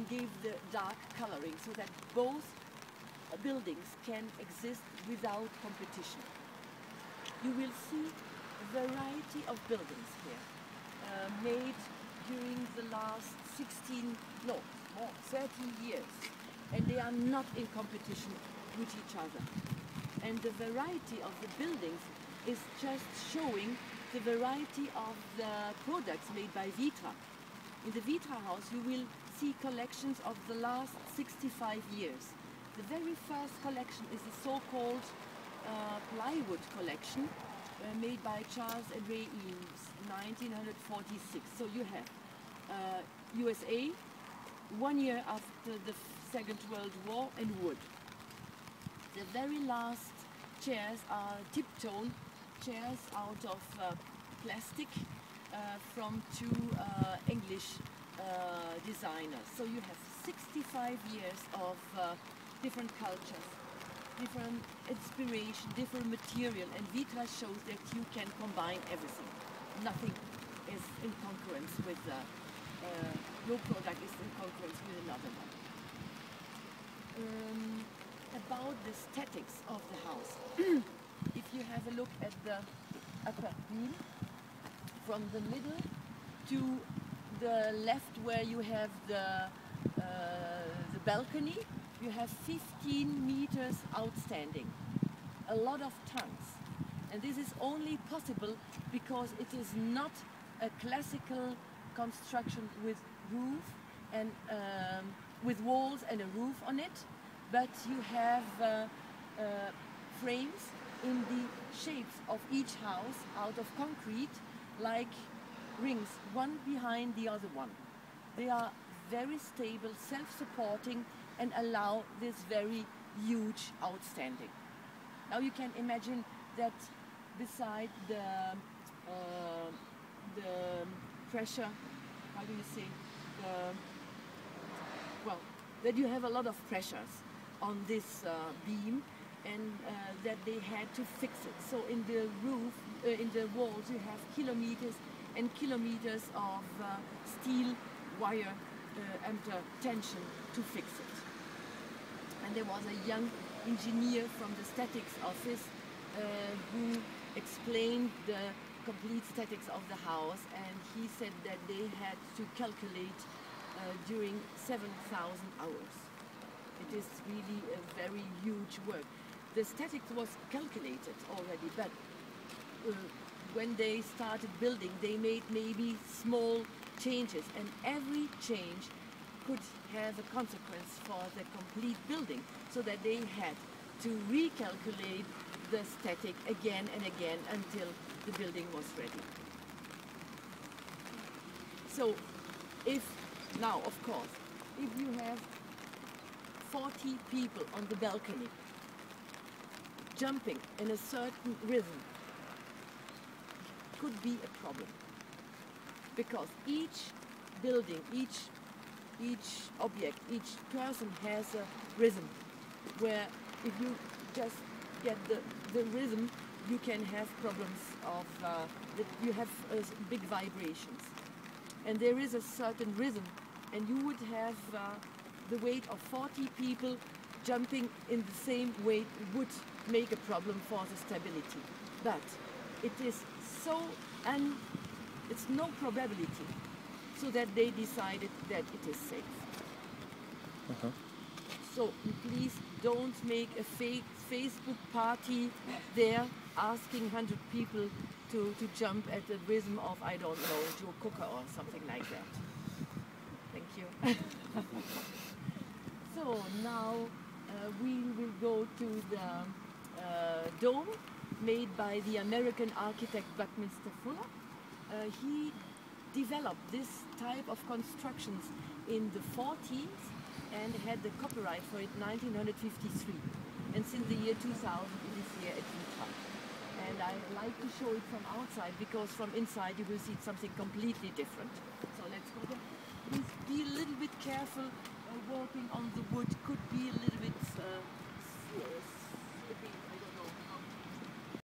and gave the dark coloring so that both buildings can exist without competition. You will see a variety of buildings here, made during the last 30 years, and they are not in competition with each other. And the variety of the buildings is just showing the variety of the products made by Vitra. In the Vitra house you will see collections of the last 65 years. The very first collection is the so-called plywood collection made by Charles and Ray Eames, 1946. So you have USA, 1 year after the Second World War, and wood. The very last chairs are tip-tone chairs out of plastic from two English designers. So you have 65 years of different cultures, different inspiration, different material, and Vitra shows that you can combine everything. Nothing is in concurrence with no product is in concurrence with another one. About the aesthetics of the house. If you have a look at the upper beam, from the middle to the left where you have the balcony, you have 15 meters outstanding, a lot of tons. And this is only possible because it is not a classical construction with roof and with walls and a roof on it, but you have frames in the shapes of each house out of concrete, like rings, one behind the other one. They are very stable, self-supporting, and allow this very huge outstanding. Now you can imagine that beside the pressure, how do you say, well, that you have a lot of pressures on this beam, and that they had to fix it. So in the roof, in the walls, you have kilometers and kilometers of steel wire under tension to fix it. And there was a young engineer from the statics office who explained the complete statics of the house, and he said that they had to calculate during 7,000 hours. It is really a very huge work. The statics was calculated already, but when they started building, they made maybe small changes, and every change could have a consequence for the complete building, so that they had to recalculate the static again and again until the building was ready. So if now, of course, if you have 40 people on the balcony jumping in a certain rhythm, could be a problem, because each building, each object, each person has a rhythm, where if you just get the rhythm, you can have problems of you have big vibrations, and there is a certain rhythm, and you would have the weight of 40 people jumping in the same weight would make a problem for the stability. But it is so, and it's no probability, so that they decided that it is safe. So please don't make a fake Facebook party there asking 100 people to jump at the rhythm of, I don't know, Joe Cocker or something like that. Thank you. So now we will go to the dome made by the American architect Buckminster Fuller. He developed this type of constructions in the 40s and had the copyright for it 1953. And since the year 2000 it is here at Vitra. And I like to show it from outside, because from inside you will see something completely different. So let's go there. Please be a little bit careful. Walking on the wood could be a little bit